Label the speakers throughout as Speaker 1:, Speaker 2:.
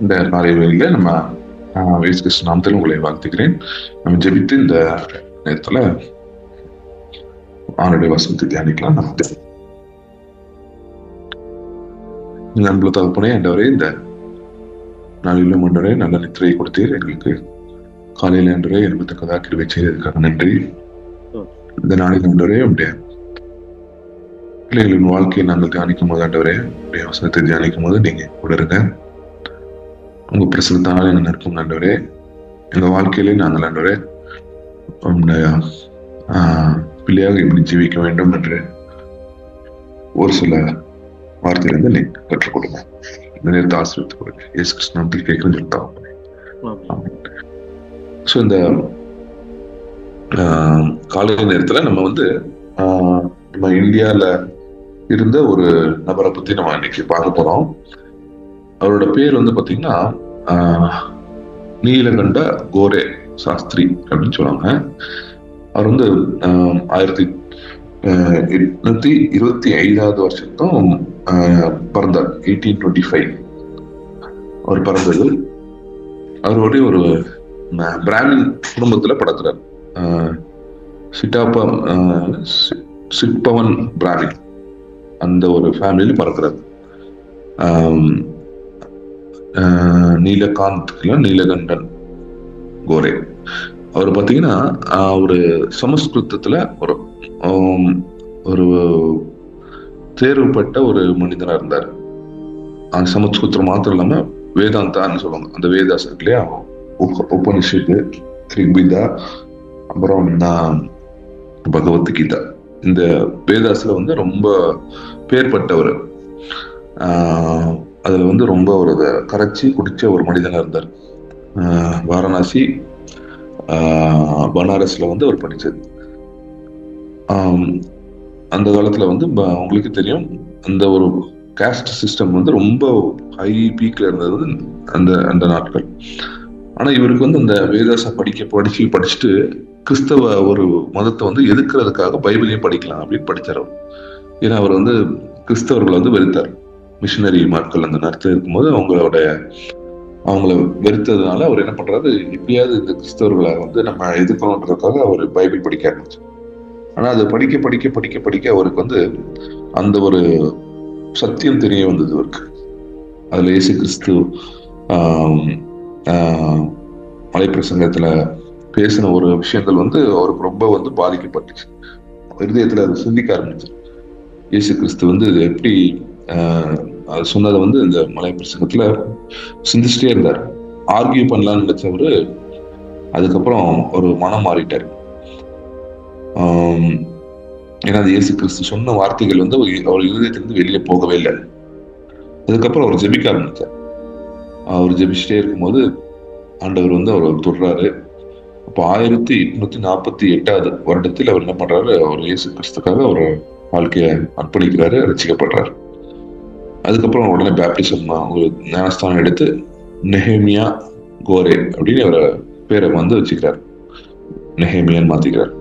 Speaker 1: இந்த காலை வேளையில நம்ம இயேசு கிறிஸ்து நாமத்தில் உங்களை வாழ்த்துக்கிறேன். நம்ம ஜெபித்து இந்த நேரத்துல ஆண்டுடைய வசனத்தை தியானிக்கலாம். நம்மள தகப்பனே ஆண்டவரே, இந்த நாளிலும் ஆண்டவரே நல்ல நித்திரையை கொடுத்தீர் எங்களுக்கு. காலையில ஆண்டவரே எழுபத்தக்கதா கிருபை செய்ததற்காக நன்றி. இந்த நாளில் ஆண்டவரே உடைய பிள்ளைகளின் வாழ்க்கையை நாங்கள் தியானிக்கும் போது ஆண்டவரே, உடைய வசனத்தை தியானிக்கும் போது நீங்க கூட இருங்க. உங்க பிரசனத்தால் எங்க நிற்கும் ஆண்டவரே. எங்க வாழ்க்கையிலே நாங்கள் ஆண்டவரே உன்னுடைய பிள்ளையாக எப்படி ஜீவிக்க வேண்டும் என்று ஒரு சில வார்த்தையிலிருந்து நீங்க கற்றுக் கொடுங்க. இந்த நேரத்தை ஆசீர்வதித்துக் கொடுங்க. இயேசு கிறிஸ்து நாமத்தில் கேட்கிறேன்னு சொல்லிட்டாங்க. ஸோ இந்த காலை நேரத்துல நம்ம நம்ம இந்தியால இருந்த ஒரு நபரை பத்தி நம்ம இன்னைக்கு பார்க்க போறோம். அவரோட பேர் பாத்தீங்கன்னா நீலகண்ட கோரே சாஸ்திரி அப்படின்னு சொல்லுவாங்க. அவர் 1825 வருஷத்தும் பிறந்தார். 1825 அவர் பிறந்தது. அவருடைய ஒரு பிராமின் குடும்பத்துல படக்கிறார். சிட்பவன் பிராமின் அந்த ஒரு ஃபேமிலியில பறக்கிறார். நீலகண்டன் கோரே அவர் பாத்தீங்கன்னா ஒரு சமஸ்கிருதத்துல ஒரு தேர்வு பெற்ற ஒரு மனிதனா இருந்தார். சமஸ்கிருதம் மாத்திரம் இல்லாம வேதாந்தான்னு சொல்லுவாங்க. அந்த வேதாஸ் இருக்கு இல்லையா, உபனிஷத்து, ரிக்வேதா, அப்புறம் பகவத்கீதா, இந்த வேதாஸ்ல ரொம்ப பேர் பட்டவர். அதுல ரொம்ப ஒரு கரைச்சி குடிச்ச ஒரு மனிதனா இருந்தார். வாரணாசி, பனாரஸ்ல அவர் படிச்சது. அந்த காலத்துல உங்களுக்கு தெரியும், அந்த ஒரு காஸ்ட் சிஸ்டம் ரொம்ப ஹை பீக்ல இருந்தது அந்த நாட்கள். ஆனா இவருக்கு அந்த வேதாச படிச்சுட்டு கிறிஸ்தவ ஒரு மதத்தை எதிர்க்கிறதுக்காக பைபிளையும் படிக்கலாம் அப்படின்னு படிச்சார். ஏன்னா அவர் கிறிஸ்தவர்களை வெறுத்தார். மிஷினரி மக்கள் அந்த நேரத்தில் இருக்கும்போது அவங்கள வெறுத்ததுனால அவர் என்ன பண்றாரு, எப்படியாவது இந்த கிறிஸ்தவர்களை நம்ம எதிர்க்கணுன்றதுக்காக அவர் பைபிள் படிக்க ஆரம்பிச்சு. ஆனா அதை படிக்க படிக்க படிக்க படிக்க அவருக்கு அந்த ஒரு சத்தியம் தெரிய வந்தது அவருக்கு. அதுல இயேசு கிறிஸ்து மலைப்பிரசங்கத்துல பேசின ஒரு விஷயங்கள் அவருக்கு ரொம்ப பாதிக்கப்பட்டுச்சு. இருதயத்துல அதை சிந்திக்க ஆரம்பிச்சு. இயேசு கிறிஸ்து எப்படி அது சொன்னதை இந்த மலைப்பிரசங்கத்துல சிந்திச்சுட்டே இருந்தார். ஆர்கியூ பண்ணலாம்னு நினைச்சவரு அதுக்கப்புறம் ஒரு மனம் மாறிட்டார். ஏன்னா அது இயேசு கிறிஸ்து சொன்ன வார்த்தைகள் அவர் இருதயத்திலிருந்து வெளியே போகவே இல்லை. அதுக்கப்புறம் அவர் ஜெபிக்க ஆரம்பிச்சார். அவர் ஜெபிச்சுட்டே இருக்கும்போது ஆண்டவர் அவர் தொடுறாரு. அப்போ 1848 வருடத்தில் அவர் என்ன பண்றாரு, அவர் இயேசு கிறிஸ்துக்காக அவர் வாழ்க்கைய அர்ப்பணிக்கிறாரு, ரசிக்கப்படுறாரு. அதுக்கப்புறம் உடனே பேப்டிசம் ஒரு ஞானஸ்தானம் எடுத்து நெஹேமியா கோரே அப்படின்னு அவரை பேரை வச்சுக்கிறார். நெஹேமியான்னு மாத்திக்கிறார்.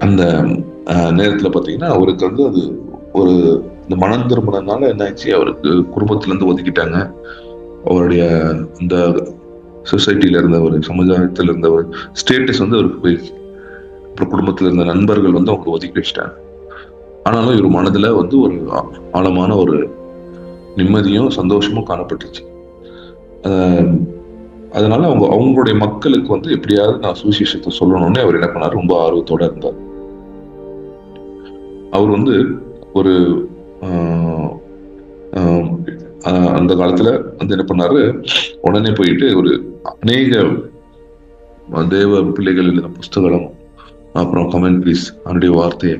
Speaker 1: அந்த நேரத்துல பாத்தீங்கன்னா அவருக்கு அது ஒரு இந்த மனம் திரும்பினால என்ன ஆச்சு, அவருக்கு குடும்பத்துல இருந்து ஒதுக்கிட்டாங்க. அவருடைய இந்த சொசைட்டில இருந்த ஒரு சமுதாயத்துல இருந்த ஒரு ஸ்டேட்டஸ் அவருக்கு போயிடுச்சு. அப்புறம் குடும்பத்துல இருந்த நண்பர்கள் அவங்க ஒதுக்கி வச்சுட்டாங்க. ஆனாலும் இவர் மனதுல ஒரு ஆழமான ஒரு நிம்மதியும் சந்தோஷமும் காணப்பட்டுச்சு. அதனால அவங்களுடைய மக்களுக்கு எப்படியாவது நான் சுவிசேஷத்தை சொல்லணும்னு அவர் என்ன பண்ணாரு, ரொம்ப ஆர்வத்தோட இருந்தார். அவர் ஒரு அந்த காலத்துல என்ன பண்ணாரு, உடனே போயிட்டு ஒரு அநேக தேவ பிள்ளைகள் எழுதின புஸ்தகம், அப்புறம் கமெண்ட்ரிஸ், அவனுடைய வார்த்தையை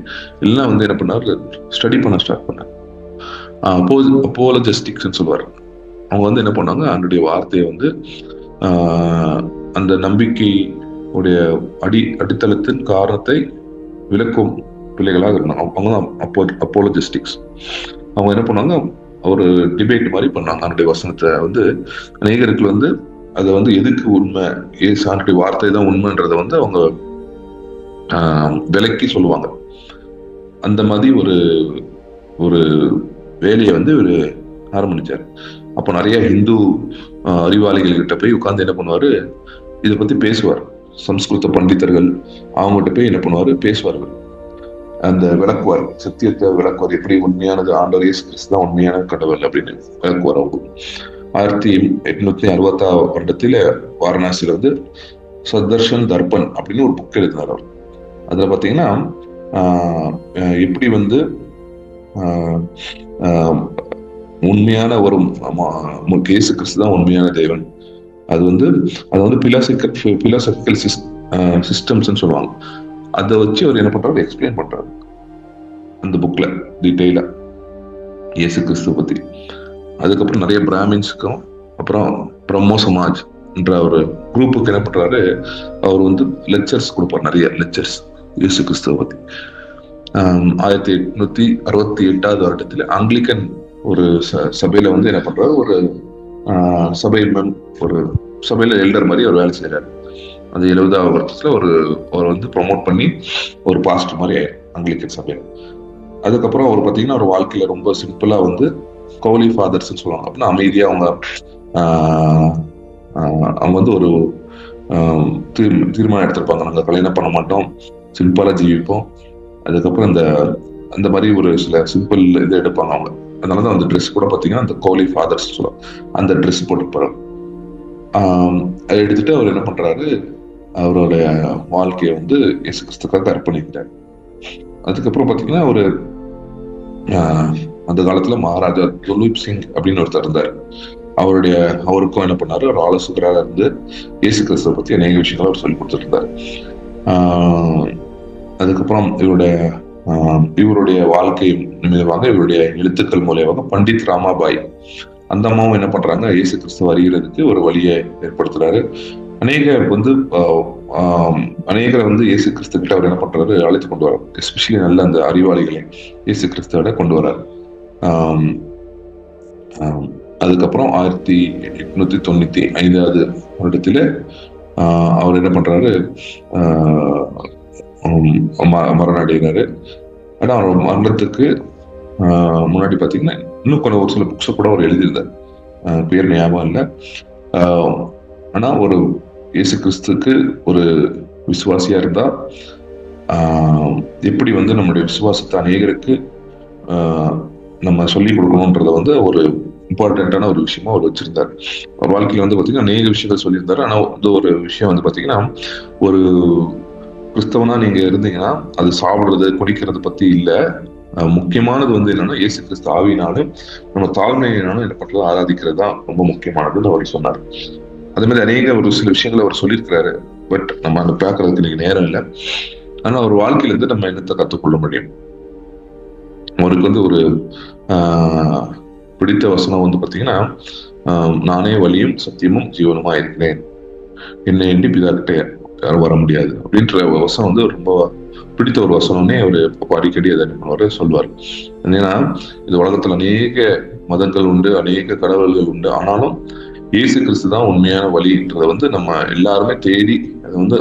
Speaker 1: எல்லாம் என்ன பண்ணாரு, ஸ்டடி பண்ண ஸ்டார்ட் பண்ணார். அப்போலஜெஸ்டிக்ஸ்ன்னு சொல்லுவார். அவங்க என்ன பண்ணாங்க, அவனுடைய வார்த்தையை அந்த நம்பிக்கை உடைய அடித்தளத்தின் காரணத்தை விளக்கும் பிள்ளைகளாக இருந்தாங்க. அவங்க அப்போலஜெஸ்டிக்ஸ். அவங்க என்ன பண்ணாங்க, ஒரு டிபேட் மாதிரி பண்ணாங்க. அவனுடைய வசனத்தை அநேகருக்கு அதை எதுக்கு உண்மை, ஏசானுடைய வார்த்தை தான் உண்மைன்றதை அவங்க விலக்கி சொல்லுவாங்க. அந்த மாதிரி ஒரு வேலையை ஆரம்பிச்சாரு. அப்போ நிறைய இந்து அறிவாளிகள் கிட்ட போய் உட்கார்ந்து என்ன பண்ணுவாரு, இதை பத்தி பேசுவார். சம்ஸ்கிருத பண்டிதர்கள் அவங்ககிட்ட போய் என்ன பண்ணுவாரு, பேசுவார்கள். அந்த விளக்குவார், சத்தியத்தை விளக்குவார். எப்படி உண்மையானது ஆண்டவர் இயேசு கிறிஸ்து தான் உண்மையான கடவுள் அப்படின்னு விளக்குவார். அவங்க 1860 வருடத்துல வாரணாசியில வந்து சதர்ஷன் தர்பன் அப்படின்னு ஒரு புக் எழுதினார் அவர். அதுல பாத்தீங்கன்னா எப்படி வந்து உண்மையான ஒரு இயேசு கிறிஸ்து தான் உண்மையான தேவன், அது வந்து பிலாசபிக்கல் சிஸ்டம்ஸ் சொல்லுவாங்க. அதை வச்சு அவர் என்ன பண்றாரு, எக்ஸ்பிளைன் பண்றாரு அந்த புக்ல டீட்டெயிலா இயேசு கிறிஸ்துவ பத்தி. அதுக்கப்புறம் நிறைய பிராமின்ஸுக்கும் அப்புறம் பிரம்மோ சமாஜ் என்ற ஒரு குரூப்புக்கு என்ன பண்றாரு, அவர் வந்து லெக்சர்ஸ் கொடுப்பார், நிறைய லெக்சர்ஸ் இயேசு கிறிஸ்துவ பத்தி. 1868 வருடத்துல ஆங்கிலிக்கன் ஒரு சபையில வந்து என்ன பண்றாரு, ஒரு ஒரு சபையில எல்டர் மாதிரி ஒரு வேலை செய்யறாரு. அது 70வது வருஷத்துல அவர் வந்து ப்ரொமோட் பண்ணி ஒரு பாஸ்டர் மாதிரி ஆங்கிலிக்கன் சபையில. அதுக்கப்புறம் அவர் பாத்தீங்கன்னா ஒரு வாழ்க்கையில ரொம்ப சிம்பிளா வந்து கௌலி ஃபாதர்ஸ் சொல்லுவாங்க. அப்படின்னா அமைதியா அவங்க வந்து ஒரு தீர்மானம் எடுத்திருப்பாங்க, நாங்க கல்யாணம் பண்ண மாட்டோம், சிம்பிளா ஜீவிப்போம். அதுக்கப்புறம் அந்த மாதிரி ஒரு சில சிம்பிள் இது எடுப்பாங்க அவங்க. அதனாலதான் அந்த ட்ரெஸ் கூட பாத்தீங்கன்னா அந்த கௌலி ஃபாதர்ஸ் சொல்லுவாங்க, அந்த ட்ரெஸ் போட்டு அதை எடுத்துட்டு அவர் என்ன பண்றாரு, அவருடைய வாழ்க்கையை வந்து இயேசு கிறிஸ்துக்காக அர்ப்பணிக்கிறார். அதுக்கப்புறம் பாத்தீங்கன்னா ஒரு அந்த காலத்துல மகாராஜா துலீப் சிங் அப்படின்னு ஒருத்தர் இருந்தார். அவருக்கும் என்ன பண்ணாரு, ஒரு ஆலோசகராக இருந்து இயேசு கிறிஸ்துவ பத்தி அநேக விஷயங்களை அவர் சொல்லி கொடுத்துட்டு இருந்தார். அதுக்கப்புறம் இவருடைய வாழ்க்கை நிமித்தமாக இவருடைய எழுத்துக்கள் மூலமாக பண்டித் ராமாபாய் அந்த அம்மாவும் என்ன பண்றாங்க, இயேசு கிறிஸ்துவ அறிகிறதுக்கு ஒரு வழியை ஏற்படுத்துறாரு. அநேகரை வந்து இயேசு கிறிஸ்து கிட்ட அவர் என்ன பண்றாரு, அழைத்து கொண்டு வரார். எஸ்பெஷலி நல்ல அந்த அறிவாளிகளை இயேசு கிறிஸ்துவோட கொண்டு வரார். அதுக்கப்புறம் 1895 வருடத்துல அவர் என்ன பண்றாரு, மரணம் அடைகிறாரு. ஆனா அவர் மரணத்துக்கு முன்னாடி பாத்தீங்கன்னா இன்னும் கொஞ்சம் ஒரு சில புக்ஸை கூட அவர் எழுதியிருந்தார், பேர் ஞாபகம் இல்லை. ஆனா ஒரு இயேசு கிறிஸ்துக்கு ஒரு விசுவாசியா இருந்தா எப்படி வந்து நம்மளுடைய விசுவாசத்தை அநேகருக்கு நம்ம சொல்லிக் கொடுக்கணும்ன்றத வந்து ஒரு இம்பார்ட்டன்டான ஒரு விஷயமா அவர் வச்சிருந்தார். அவர் வாழ்க்கையில வந்து பாத்தீங்கன்னா அநேக விஷயங்கள் சொல்லியிருந்தாரு. ஆனா வந்து ஒரு விஷயம் வந்து பாத்தீங்கன்னா, ஒரு கிறிஸ்தவனா நீங்க இருந்தீங்கன்னா அது சாப்பிடுறது குடிக்கிறது பத்தி இல்ல, முக்கியமானது வந்து என்னன்னா இயேசு கிறிஸ்து ஆவியினாலும் நம்ம தாழ்மையினாலும் என்ன பண்றது, ஆராதிக்கிறது தான் ரொம்ப முக்கியமானதுன்னு அவர் சொன்னார். அதே மாதிரி அநேக ஒரு சில விஷயங்களை அவர் சொல்லியிருக்கிறாரு. பட் நம்ம அதை பார்க்கறதுக்கு இன்னைக்கு நேரம் இல்லை. ஆனா அவர் வாழ்க்கையில இருந்து நம்ம என்னத்தை கற்றுக்கொள்ள முடியும். அவருக்கு வந்து ஒரு பிடித்த வசனம் வந்து பாத்தீங்கன்னா, நானே வழியும் சத்தியமும் ஜீவனுமா இருக்கிறேன், என்னை எண்ணி பிதாக்கிட்ட யாரும் வர முடியாது அப்படின்ற வசனம் வந்து ரொம்ப பிடித்த ஒரு வசனம்னே அவரு அடிக்கடி அதை பண்ணுவாரு, சொல்வார். ஏன்னா இந்த உலகத்துல அநேக மதங்கள் உண்டு, அநேக கடவுள்கள் உண்டு. ஆனாலும் இயேசு கிறிஸ்து தான் உண்மையான வழின்றத வந்து நம்ம எல்லாருமே தேடி அதை வந்து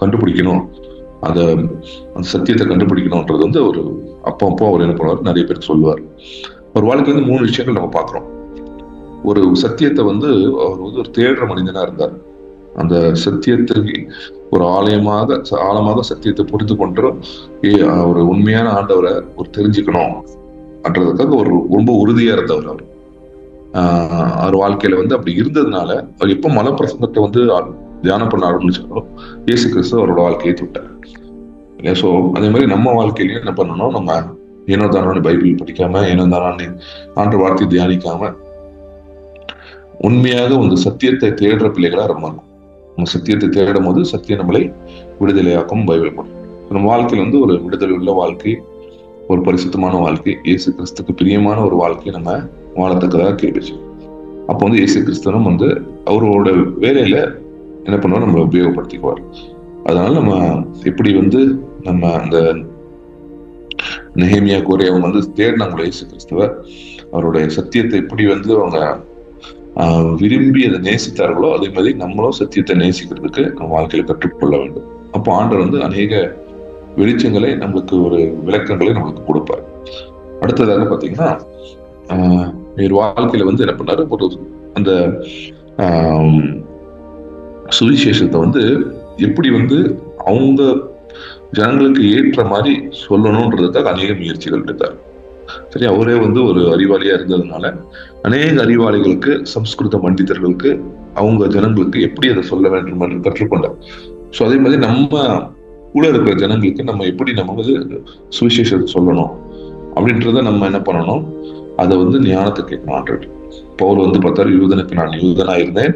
Speaker 1: கண்டுபிடிக்கணும், அந்த சத்தியத்தை கண்டுபிடிக்கணும்ன்றது வந்து ஒரு அப்போ அவர் என்ன பண்ணுவார், நிறைய பேருக்கு சொல்லுவார். ஒரு வாழ்க்கை வந்து 3 விஷயங்கள் நம்ம பாக்குறோம். ஒரு சத்தியத்தை வந்து அவர் வந்து ஒரு தேடுற மனிதனா இருந்தார். அந்த சத்தியத்திற்கு ஒரு ஆழமாக சத்தியத்தை புரிந்து கொண்டு ஒரு உண்மையான ஆண்டவரை ஒரு தெரிஞ்சுக்கணும் அப்படின்றதுக்காக ஒரு ரொம்ப உறுதியா இருந்தவர் அவர். அவர் வாழ்க்கையில வந்து அப்படி இருந்ததுனால அவர் எப்ப மலப்பிரசங்கத்தை வந்து தியானம் பண்ண ஆரம்பிச்சாலும் இயேசு கிறிஸ்து அவரோட வாழ்க்கையை தொட்டார். ஸோ அதே மாதிரி நம்ம வாழ்க்கையிலயும் என்ன பண்ணணும், நம்ம ஏனோ தானே பைபிள் படிக்காம, ஏனோ தானே ஆண்டு வார்த்தை தியானிக்காம உண்மையாக ஒரு சத்தியத்தை தேடுற பிள்ளைகளா ரொம்ப நம்ம சத்தியத்தை தேடும் போது சத்தியம் நம்மளை விடுதலையாக்கும் பைபிள் பண்ணும். நம்ம வாழ்க்கையில வந்து ஒரு விடுதலை உள்ள வாழ்க்கை, ஒரு பரிசுத்தமான வாழ்க்கை, இயேசு கிறிஸ்துக்கு பிரியமான ஒரு வாழ்க்கையை நம்ம வாழத்தக்கதாக கேட்டுச்சு. அப்போ வந்து இயேசு கிறிஸ்தவனும் வந்து அவரோட வேலையில என்ன பண்ணுவோம், நம்மளை உபயோகப்படுத்திக்குவார். அதனால நம்ம எப்படி வந்து நம்ம அந்த நெஹேமியா கோரே அவங்க வந்து தேடினாங்களோ இயேசு கிறிஸ்துவ, அவருடைய சத்தியத்தை எப்படி வந்து அவங்க விரும்பி அதை நேசித்தார்களோ அதே மாதிரி நம்மளும் சத்தியத்தை நேசிக்கிறதுக்கு நம்ம வாழ்க்கையில கற்றுக்கொள்ள வேண்டும். அப்போ ஆண்டவர் வந்து அநேக வெளிச்சங்களை நம்மளுக்கு, ஒரு விளக்கங்களை நம்மளுக்கு கொடுப்பார். அடுத்ததாக பாத்தீங்கன்னா இவர் வாழ்க்கையில வந்து என்ன பண்ணாரு, ஒரு அந்த சுவிசேஷத்தை வந்து எப்படி வந்து அவங்க ஜனங்களுக்கு ஏற்ற மாதிரி சொல்லணும்ன்றதுக்காக அநேக முயற்சிகள் எடுத்தார். சரி, அவரே வந்து ஒரு அறிவாளியா இருந்ததுனால அநேக அறிவாளிகளுக்கு, சம்ஸ்கிருத பண்டிதர்களுக்கு, அவங்க ஜனங்களுக்கு எப்படி அதை சொல்ல வேண்டும் என்று கற்றுக்கொண்டார். ஸோ அதே மாதிரி நம்ம கூட இருக்கிற ஜனங்களுக்கு நம்ம எப்படி நம்ம வந்து சுவிசேஷத்தை சொல்லணும் அப்படின்றத நம்ம என்ன பண்ணணும், அதை வந்து ஞானத்தை கேட்கணும். பவுல் வந்து பார்த்தாரு, யூதனுக்கு நான் யூதனா இருந்தேன்,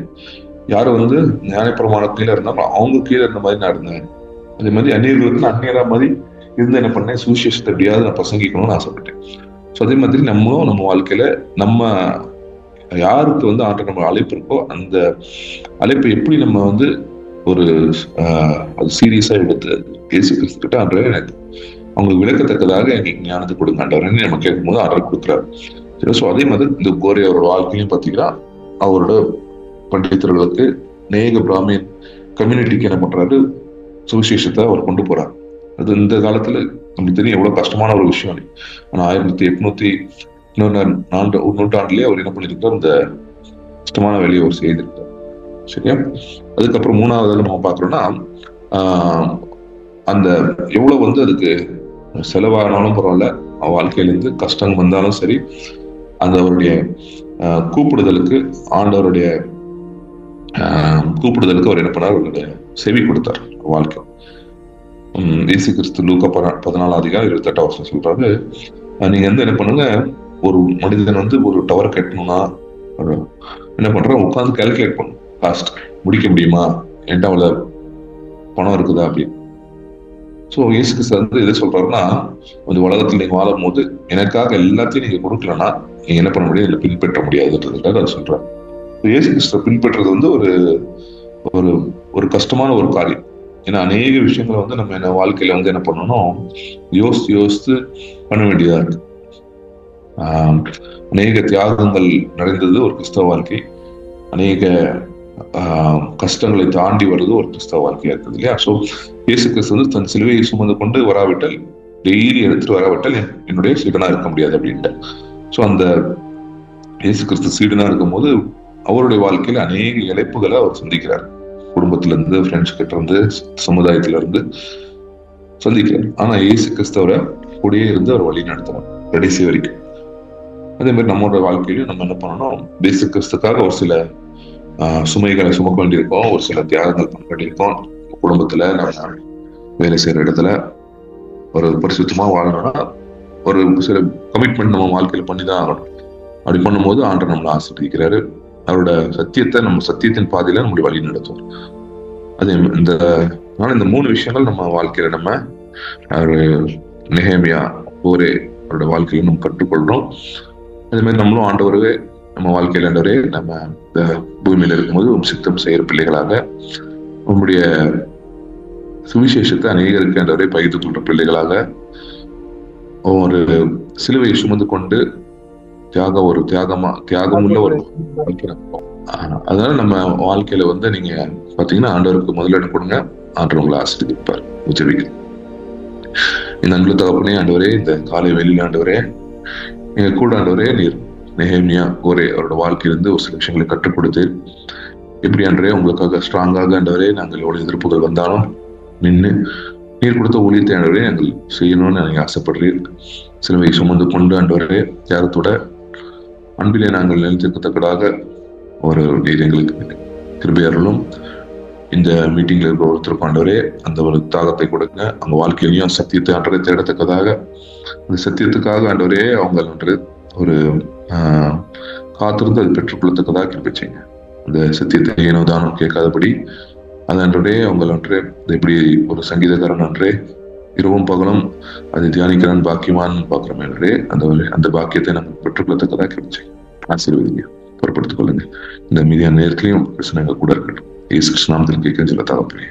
Speaker 1: யாரும் வந்து ஞானப்பிரமாண கீழே இருந்தாலும் அவங்க கீழே இருந்த மாதிரி நான் இருந்தேன். அதே மாதிரி அந்நியர்களுக்கு அந்நியரா மாதிரி இருந்து என்ன பண்ணேன், சுவிசேஷத்தை எப்படியாவது நான் பிரசங்கிக்கணும்னு ஆசைப்பட்டேன். ஸோ அதே மாதிரி நம்மளும் நம்ம வாழ்க்கையில நம்ம யாருக்கு வந்து ஆண்டு நம்ம அழைப்பு இருக்கோ அந்த அழைப்பை எப்படி நம்ம வந்து ஒரு அது சீரியஸா எடுத்து இயேசு கிறிஸ்து கிட்ட ஆண்டவரே எனக்கு அவங்களுக்கு விளக்கத்தக்கதாக எங்களுக்கு ஞானத்தை கொடுங்க ஆண்டவரேன்னு நம்ம கேட்கும்போது ஆண்டவர் கொடுக்குறாரு. ஸோ அதே மாதிரி இந்த கோரி அவரோட வாழ்க்கையும் பார்த்தீங்கன்னா அவரோட பண்டிதர்களுக்கு நேக பிராமின் கம்யூனிட்டிக்கு என்ன பண்றாரு, சுவிசேஷத்தை அவர் கொண்டு போறாரு. அது இந்த காலத்துல நமக்கு தெரியும் எவ்வளவு கஷ்டமான ஒரு விஷயம். ஆனா 1800 நூற்றாண்டுலயே அவர் என்ன பண்ணிருக்காரு, இந்த கஷ்டமான வேலையை அவர் செய்திருக்கார். சரியா? அதுக்கப்புறம் மூணாவது நம்ம பாக்குறோம்னா அந்த எவ்வளவு வந்து அதுக்கு செலவானாலும் பரவாயில்ல, வாழ்க்கையில இருந்து கஷ்டம் வந்தாலும் சரி, அந்த அவருடைய கூப்பிடுதலுக்கு ஆண்டவருடைய கூப்பிடுதலுக்கு அவர் என்ன பண்ணார், அவருடைய செவி கொடுத்தார் வாழ்க்கை. இயேசு கிறிஸ்து லூக்கா 14:28 சொல்றாரு, நீங்க வந்து என்ன பண்ணுங்க, ஒரு மனிதன் வந்து ஒரு டவர் கட்டணும்னா என்ன பண்ற, உட்காந்து கால்குலேட் பண்ணும், காஸ்ட் முடிக்க முடியுமா, என்கிட்ட அவ்வளவு பணம் இருக்குதா அப்படின்னு. ஸோ இயேசு கிறிஸ்து வந்து எதை சொல்றாருன்னா, இந்த உலகத்தில் நீங்க வாழும் போது எனக்காக எல்லாத்தையும் நீங்க கொடுக்கலன்னா நீங்க என்ன பண்ண முடியாது, இல்லை பின்பற்ற முடியாதுன்றதுக்காக அதை சொல்றாரு. இயேசு கிறிஸ்துவை பின்பற்றுறது வந்து ஒரு ஒரு ஒரு கஷ்டமான ஒரு காரியம். ஏன்னா அநேக விஷயங்களை வந்து நம்ம என்ன வாழ்க்கையில வந்து என்ன பண்ணணும், யோசித்து பண்ண வேண்டியதா இருக்கு. அநேக தியாகங்கள் நிறைந்தது ஒரு கிறிஸ்தவ வாழ்க்கை, அநேக கஷ்டங்களை தாண்டி வருது ஒரு கிறிஸ்தவ வாழ்க்கையா இருக்குது இல்லையா? ஸோ இயேசு கிறிஸ்து வந்து தன் சிலுவையை சுமந்து கொண்டு வராவிட்டால், டெய்லி எடுத்துட்டு வராவிட்டால் என்னுடைய சீடனா இருக்க முடியாது அப்படின்ட்டு. ஸோ அந்த இயேசு கிறிஸ்து சீடனா இருக்கும் போது அவருடைய வாழ்க்கையில அநேக இழப்புகளை அவர் சந்திக்கிறார். குடும்பத்துல இருந்து, ஃப்ரெண்ட்ஸ் கிட்ட இருந்து, சமுதாயத்துல இருந்து சந்திக்கிறார். ஆனா இயேசு கிறிஸ்தவரை கூடயே இருந்து அவர் வழி நடத்தணும் கடைசி வரைக்கும். அதே மாதிரி நம்மளோட வாழ்க்கையிலும் நம்ம என்ன பண்ணணும், இயேசு கிறிஸ்துக்காக ஒரு சில சுமைகளை சுமக்க வேண்டியிருக்கோம், ஒரு சில தியாகங்கள் பண்ண வேண்டியிருக்கோம். குடும்பத்துல, நம்ம வேலை செய்யற இடத்துல ஒரு பரிசுத்தமா வாழணும்னா ஒரு சில கமிட்மெண்ட் நம்ம வாழ்க்கையில பண்ணிதான் ஆகணும். அப்படி பண்ணும்போது ஆண்டவர் நம்மளை ஆசீர்வதிக்கிறாரு. அவரோட சத்தியத்தை நம்ம சத்தியத்தின் பாதையில நம்மளுடைய வழி நடத்தும். அதே இந்த 3 விஷயங்கள் நம்ம வாழ்க்கையில நம்ம நெகேமியா கோரே அவரோட வாழ்க்கையில நம்ம கற்றுக்கொள்றோம். அதே மாதிரி நம்மளும் ஆண்டவரவே நம்ம வாழ்க்கையில ஆண்டவரே நம்ம இந்த பூமியில இருக்கும்போது சித்தம் செய்யற பிள்ளைகளாக நம்முடைய சுவிசேஷத்தை அநேகருக்கு ஆண்டவரே பகிர்ந்து கொள்ற பிள்ளைகளாக ஒரு சிலுவையை சுமந்து கொண்டு தியாகமுள்ள ஒரு வாழ்க்கை. அதனால நம்ம வாழ்க்கையில வந்து நீங்க பாத்தீங்கன்னா ஆண்டவருக்கு முதலிடம் கொடுங்க, ஆண்டவர் உங்களை ஆசீர்வதிப்பார். உதவிகள் இந்த அன்பு தகப்பனே ஆண்டவரே, இந்த காலை வெளியில ஆண்டவரே எங்க கூட ஆண்டவரே நீர் நெகேமியா கோரே அவரோட வாழ்க்கையிலிருந்து ஒரு சில விஷயங்களை கற்றுக் கொடுத்து, எப்படி ஆண்டவரே உங்களுக்காக ஸ்ட்ராங்காக ஆண்டவரே நாங்கள் எவ்வளவு எதிர்ப்புகள் வந்தாலும் நின்று நீர் கொடுத்த ஊழியத்தை ஆண்டவரே நாங்கள் செய்யணும்னு நீங்க ஆசைப்படுறீர்கள். சிலுவையை சுமந்து கொண்டு ஆண்டவரே தியாகத்தோட அன்பிலே நாங்கள் நிலைத்திருக்கத்தக்கதாக ஒரு நீர் எங்களுக்கு கிருபையாளர்களும் இந்த மீட்டிங்ல இருக்க ஒருத்தருக்கு ஆண்டவரே அந்த ஒரு தாகத்தை கொடுங்க. அவங்க வாழ்க்கையிலையும் சத்தியத்தை ஆண்டவரை தேடத்தக்கதாக, அந்த சத்தியத்துக்காக ஆண்டவரே அவங்க அன்று ஒரு காத்திருந்து அது பெற்றுக்கொள்ளத்தக்கதாக கிருபை செய்யுங்க. அந்த சத்தியத்தை ஏனோ தானம் கேட்காதபடி அது அன்றே அவங்க அன்றே எப்படி ஒரு சங்கீதக்காரன் அன்றே இரவும் பகலும் அதை தியானிக்கிறான் பாக்கியமான் பாக்குறோம் என்றே அந்த பாக்கியத்தை நம்ம பெற்றுக்கொள்ளத்தக்கதாக கிருபை செய்யுங்க. ஆசீர்வதிங்க, பொறுப்படுத்திக் கொள்ளுங்க. இந்த மீதியான நேரத்திலையும் பிரச்சனைகள் கூட இருக்கட்டும். இயேசு கிறிஸ்து நாமத்தில் கேட்க சொல்ல தகப்பனே.